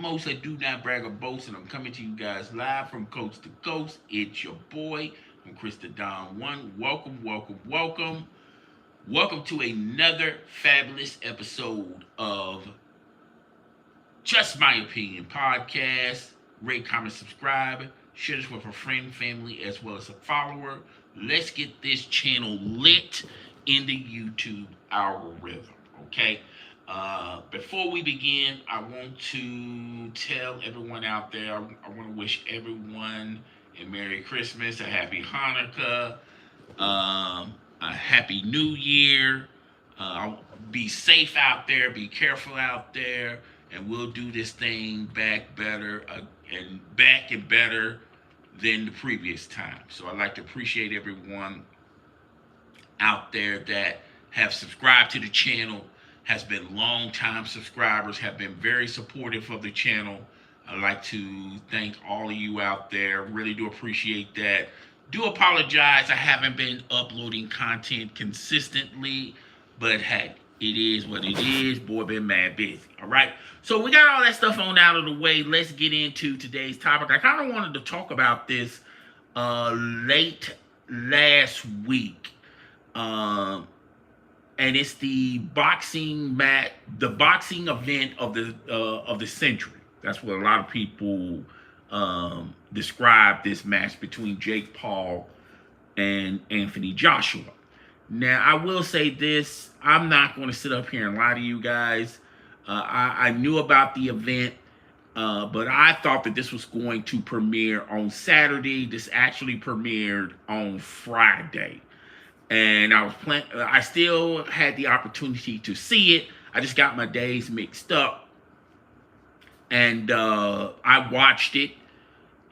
Most that do not brag or boast, and I'm coming to you guys live from coast to coast. It's your boy, I'm Krista Don One. Welcome, welcome, welcome. Welcome to another fabulous episode of Just My Opinion podcast. Rate, comment, subscribe. Share this with a friend, family, as well as a follower. Let's get this channel lit in the YouTube algorithm. Okay. Before we begin, I want to tell everyone out there, I want to wish everyone a Merry Christmas, a Happy Hanukkah, a Happy New Year. Be safe out there, be careful out there, and we'll do this thing back and better than the previous time. So I'd like to appreciate everyone out there that have subscribed to the channel, has been long time subscribers, have been very supportive of the channel. I'd like to thank all of you out there. Really do appreciate that. Do apologize, I haven't been uploading content consistently, but hey, it is what it is. Boy, been mad busy. All right. So we got all that stuff on out of the way. Let's get into today's topic. I kind of wanted to talk about this late last week. Um, and it's the boxing event of the century. That's what a lot of people describe this match between Jake Paul and Anthony Joshua. Now, I will say this: I'm not going to sit up here and lie to you guys. I knew about the event, but I thought that this was going to premiere on Saturday. This actually premiered on Friday, and I still had the opportunity to see it. I just got my days mixed up, and I watched it.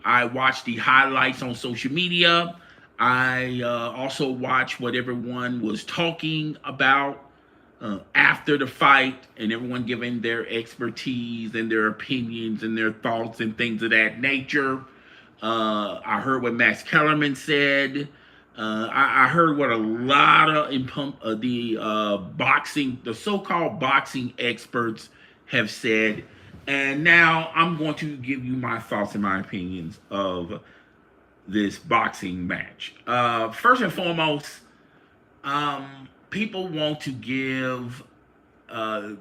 I watched the highlights on social media. I also watched what everyone was talking about after the fight, and everyone giving their expertise and their opinions and their thoughts and things of that nature. I heard what Max Kellerman said. I heard what a lot of the so-called boxing experts have said, and now I'm going to give you my thoughts and my opinions of this boxing match. First and foremost, people want to give uh,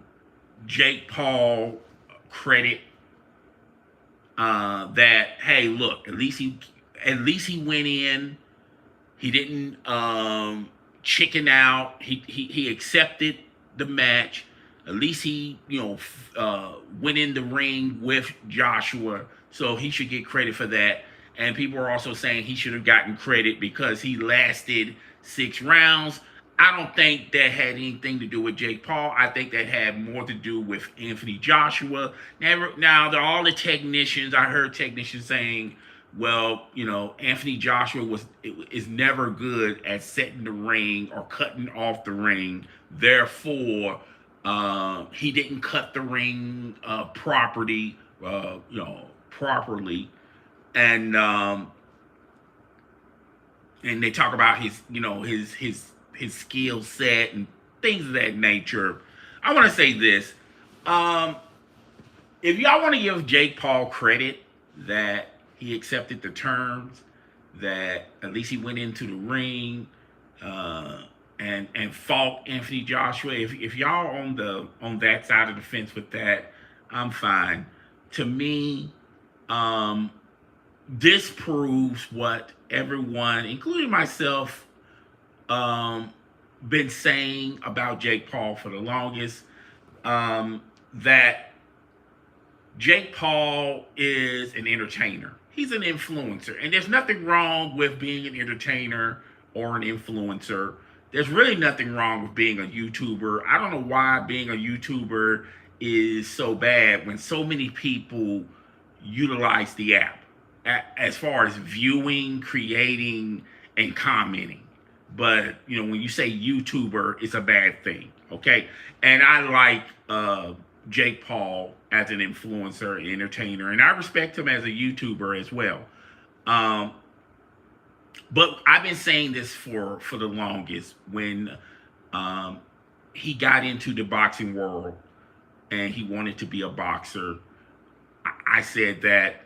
Jake Paul credit that hey, look, at least he went in. He didn't chicken out. He accepted the match. At least he went in the ring with Joshua, so he should get credit for that. And people are also saying he should have gotten credit because he lasted 6 rounds. I don't think that had anything to do with Jake Paul. I think that had more to do with Anthony Joshua. Now, all the technicians, I heard technicians saying, well, Anthony Joshua is never good at setting the ring or cutting off the ring. Therefore, he didn't cut the ring properly, and and they talk about his skill set and things of that nature. I want to say this: um, if y'all want to give Jake Paul credit that he accepted the terms, that at least he went into the ring uh, and fought Anthony Joshua. If y'all on that side of the fence with that, I'm fine. To me, um, this proves what everyone, including myself, um, been saying about Jake Paul for the longest. That Jake Paul is an entertainer. He's an influencer. And there's nothing wrong with being an entertainer or an influencer. There's really nothing wrong with being a YouTuber. I don't know why being a YouTuber is so bad when so many people utilize the app as far as viewing, creating, and commenting. But when you say YouTuber, it's a bad thing. Okay, and I like Jake Paul as an influencer, entertainer, and I respect him as a YouTuber as well. Um, but I've been saying this for the longest. When um, he got into the boxing world and he wanted to be a boxer, I said that,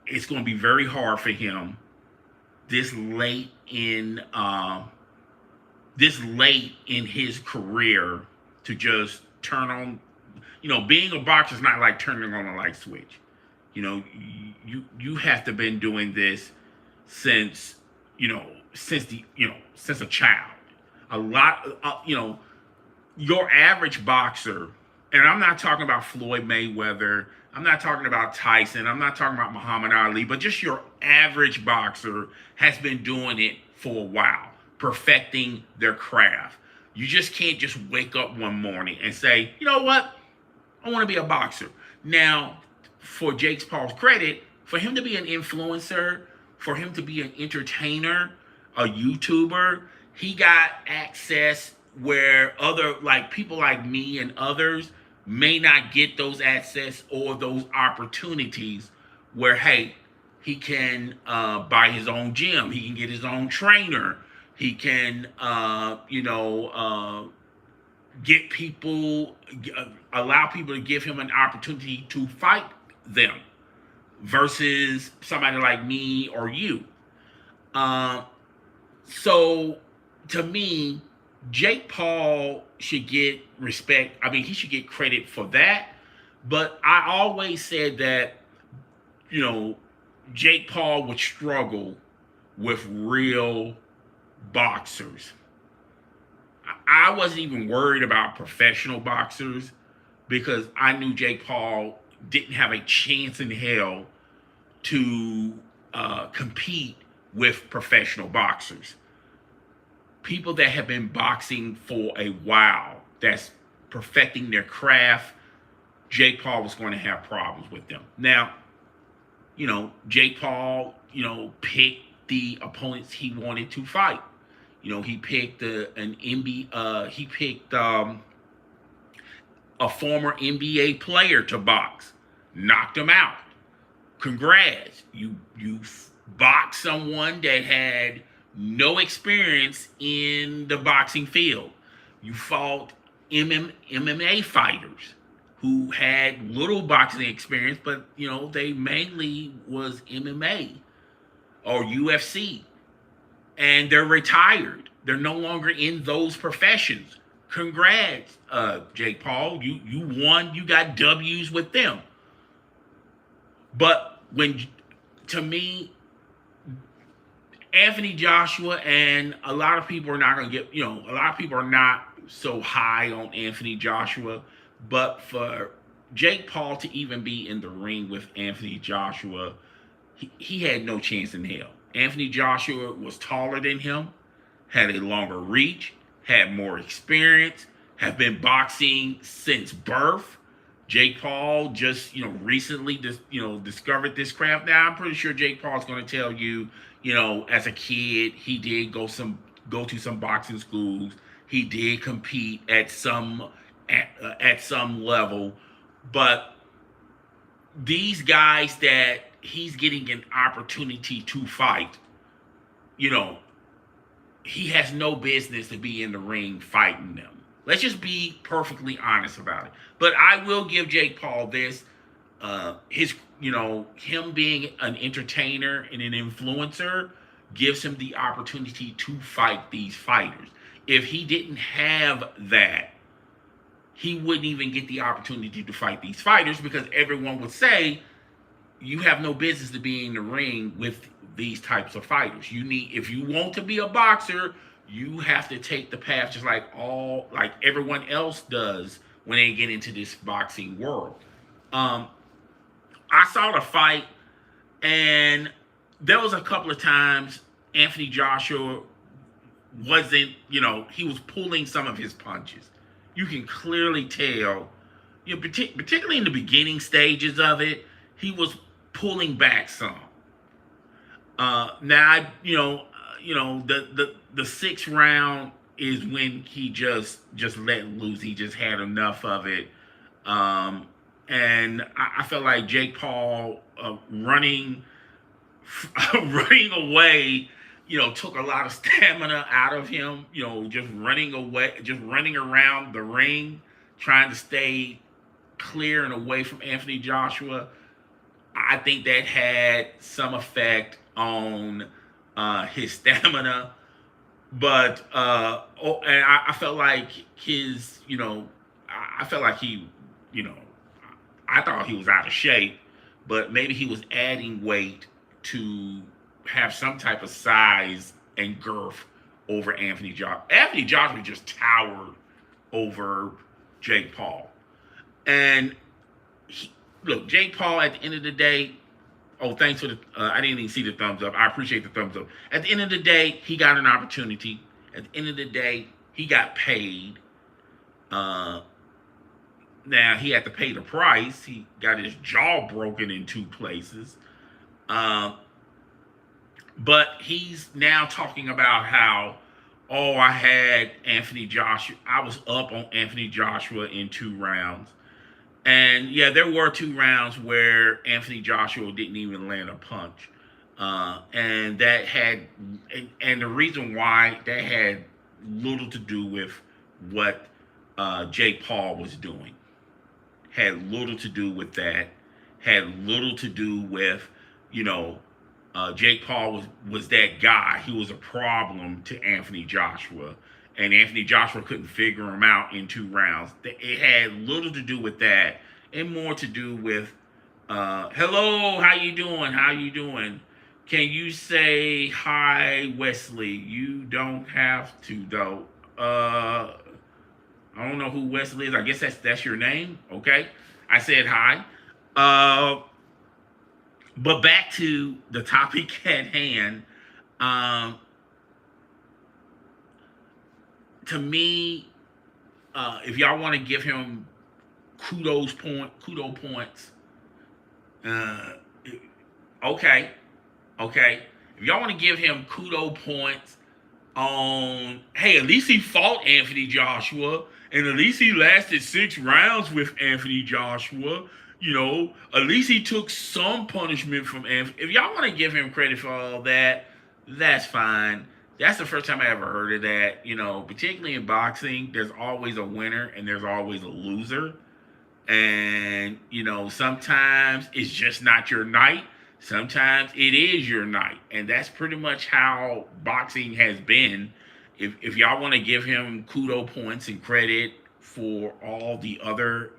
it's going to be very hard for him this late in his career to just turn on. Being a boxer is not like turning on a light switch. You have to been doing this since since a child. A lot, your average boxer, and I'm not talking about Floyd Mayweather, I'm not talking about Tyson, I'm not talking about Muhammad Ali, but just your average boxer has been doing it for a while, perfecting their craft. You just can't just wake up one morning and say, you know what, I want to be a boxer. Now, for Jake Paul's credit, for him to be an influencer, for him to be an entertainer, a YouTuber, he got access where other like people like me and others may not get those access or those opportunities where, hey, he can buy his own gym, he can get his own trainer, he can get people, allow people to give him an opportunity to fight them versus somebody like me or you. So to me, Jake Paul should get respect. I mean, he should get credit for that. But I always said that, Jake Paul would struggle with real boxers. I wasn't even worried about professional boxers because I knew Jake Paul didn't have a chance in hell to compete with professional boxers. People that have been boxing for a while, that's perfecting their craft, Jake Paul was going to have problems with them. Now, Jake Paul, picked the opponents he wanted to fight. He picked he picked a former NBA player to box, knocked him out. Congrats, you boxed someone that had no experience in the boxing field. You fought MMA fighters who had little boxing experience, but they mainly was MMA or UFC, and they're retired. They're no longer in those professions. Congrats, Jake Paul. You won. You got W's with them. But to me, Anthony Joshua, and a lot of people are not going to get, a lot of people are not so high on Anthony Joshua, but for Jake Paul to even be in the ring with Anthony Joshua, he had no chance in hell. Anthony Joshua was taller than him, had a longer reach, had more experience, have been boxing since birth. Jake Paul just, recently discovered this craft. Now, I'm pretty sure Jake Paul's going to tell you, as a kid, he did go to some boxing schools. He did compete at some level, but these guys that he's getting an opportunity to fight, he has no business to be in the ring fighting them. Let's just be perfectly honest about it. But I will give Jake Paul this. Him being an entertainer and an influencer gives him the opportunity to fight these fighters. If he didn't have that, he wouldn't even get the opportunity to fight these fighters because everyone would say, you have no business to be in the ring with these types of fighters. If you want to be a boxer, you have to take the path just like everyone else does when they get into this boxing world. I saw the fight, and there was a couple of times Anthony Joshua wasn't, he was pulling some of his punches. You can clearly tell, particularly in the beginning stages of it, he was pulling back some. Now, the sixth round is when he just let loose. He just had enough of it. And I felt like Jake Paul running away, took a lot of stamina out of him. Just running away, just running around the ring, trying to stay clear and away from Anthony Joshua. I think that had some effect on his stamina. But and I felt like his, I felt like he, you know, I thought he was out of shape, but maybe he was adding weight to have some type of size and girth over Anthony Joshua. Anthony Joshua just towered over Jake Paul. And he, look, Jake Paul at the end of the day, oh, thanks for the, I didn't even see the thumbs up. I appreciate the thumbs up. At the end of the day, he got an opportunity. At the end of the day, he got paid. Uh, Now he had to pay the price. He got his jaw broken in two places. Um, but he's now talking about how, oh, I had Anthony Joshua. I was up on Anthony Joshua in 2 rounds. And yeah, there were 2 rounds where Anthony Joshua didn't even land a punch. And that had, and the reason why that had little to do with what Jake Paul was doing. Had little to do with that. Had little to do with, you know, Jake Paul was that guy. He was a problem to Anthony Joshua, and Anthony Joshua couldn't figure him out in 2 rounds. It had little to do with that, and more to do with, hello, how you doing? How you doing? Can you say hi, Wesley? You don't have to though. I don't know who Wesley is. I guess that's your name. Okay. I said hi. Uh, but back to the topic at hand. Um, to me, if y'all want to give him kudo points, uh, okay, okay. If y'all want to give him kudo points on, hey, at least he fought Anthony Joshua, and at least he lasted 6 rounds with Anthony Joshua. At least he took some punishment from Anthony. If y'all want to give him credit for all that, that's fine. That's the first time I ever heard of that. Particularly in boxing, there's always a winner and there's always a loser. And, sometimes it's just not your night. Sometimes it is your night. And that's pretty much how boxing has been. If y'all want to give him kudo points and credit for all the other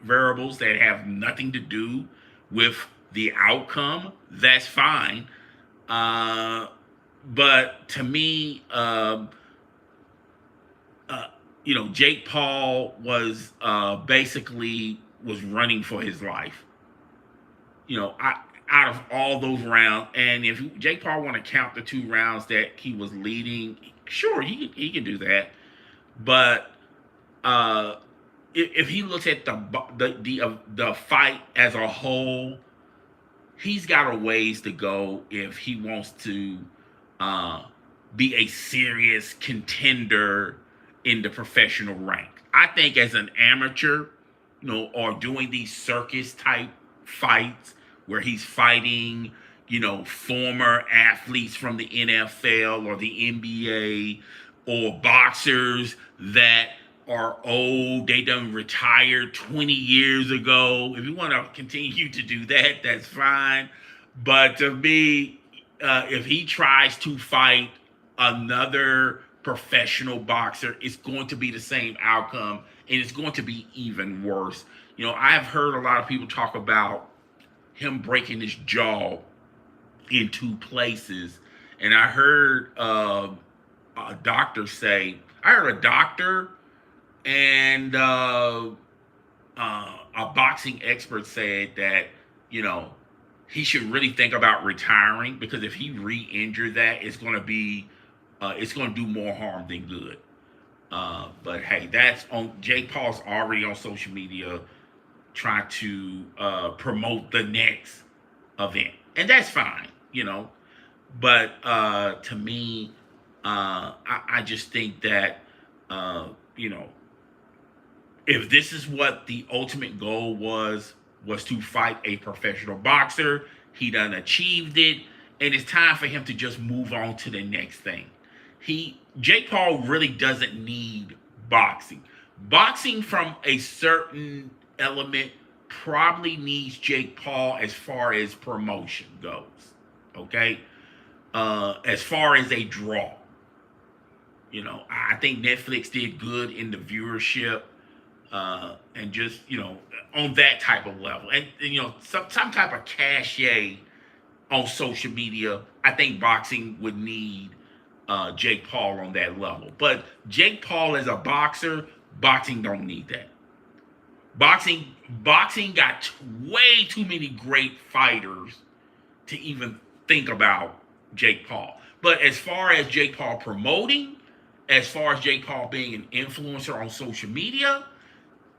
variables that have nothing to do with the outcome, that's fine. But to me, Jake Paul was basically was running for his life. Out of all those rounds, and if Jake Paul want to count the 2 rounds that he was leading, sure, he can do that. But if he looks at the fight as a whole, he's got a ways to go if he wants to be a serious contender in the professional rank. I think as an amateur, or doing these circus type fights where he's fighting, former athletes from the NFL or the NBA, or boxers that are old, they done retired 20 years ago. If you want to continue to do that, that's fine. But to me, if he tries to fight another professional boxer, it's going to be the same outcome, and it's going to be even worse. I've heard a lot of people talk about him breaking his jaw in 2 places, and I heard a doctor and a boxing expert said that he should really think about retiring, because if he re-injured that, it's going to do more harm than good. But hey, that's on Jake Paul's already on social media trying to promote the next event, and that's fine, But to me, I just think that if this is what the ultimate goal was to fight a professional boxer, he done achieved it, and it's time for him to just move on to the next thing. Jake Paul really doesn't need boxing. Boxing from a certain element probably needs Jake Paul as far as promotion goes. Okay, as far as a draw, I think Netflix did good in the viewership, and just on that type of level, and some type of cachet on social media. I think boxing would need Jake Paul on that level, but Jake Paul as a boxer, boxing don't need that. Boxing got way too many great fighters to even think about Jake Paul. But as far as Jake Paul promoting, as far as Jake Paul being an influencer on social media,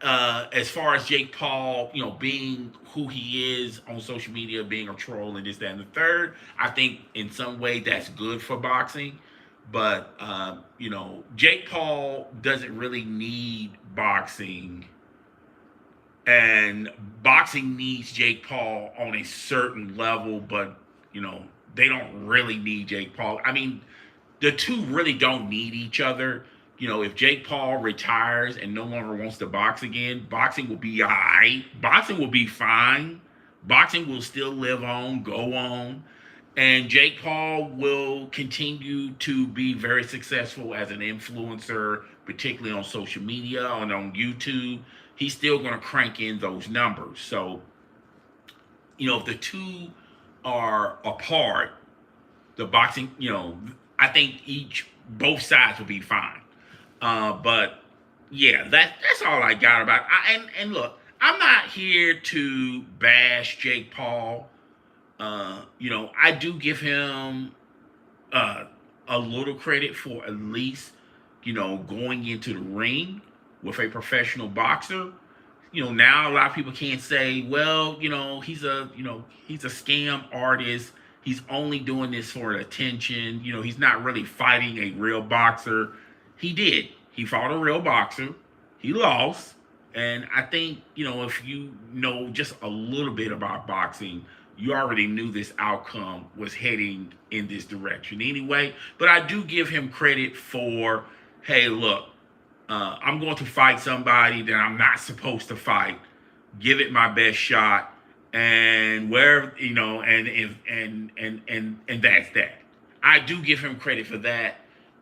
as far as Jake Paul, being who he is on social media, being a troll and this, that, and the third, I think in some way that's good for boxing. But Jake Paul doesn't really need boxing, and boxing needs Jake Paul on a certain level, but they don't really need Jake Paul. I mean, the two really don't need each other. If Jake Paul retires and no longer wants to box again, boxing will be all right. Boxing will be fine. Boxing will still live on, go on. And Jake Paul will continue to be very successful as an influencer, particularly on social media and on YouTube. He's still going to crank in those numbers. So, if the two are apart, the boxing, I think both sides will be fine. But yeah, that's all I got about. And look, I'm not here to bash Jake Paul. I do give him a little credit for at least going into the ring with a professional boxer. Now a lot of people can't say, well, he's a scam artist. He's only doing this for attention. He's not really fighting a real boxer. He did. He fought a real boxer. He lost. And I think, if you know just a little bit about boxing, you already knew this outcome was heading in this direction anyway. But I do give him credit for, hey, look, I'm going to fight somebody that I'm not supposed to fight. Give it my best shot, and where and that's that. I do give him credit for that.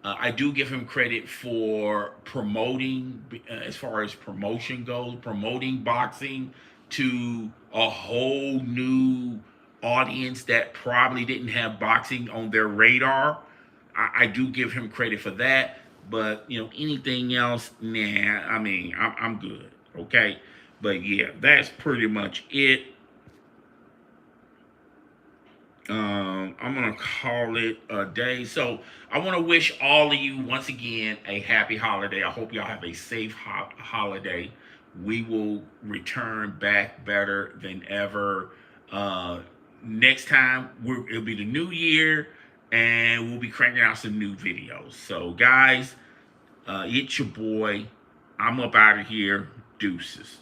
I do give him credit for promoting, as far as promotion goes, promoting boxing to a whole new audience that probably didn't have boxing on their radar. I do give him credit for that. But anything else, nah. I mean, I'm good. Okay, but yeah, that's pretty much it. I'm gonna call it a day. So I want to wish all of you once again a happy holiday. I hope y'all have a safe holiday. We will return back better than ever. Next time it'll be the new year, and we'll be cranking out some new videos. So guys, it's your boy. I'm up out of here. Deuces.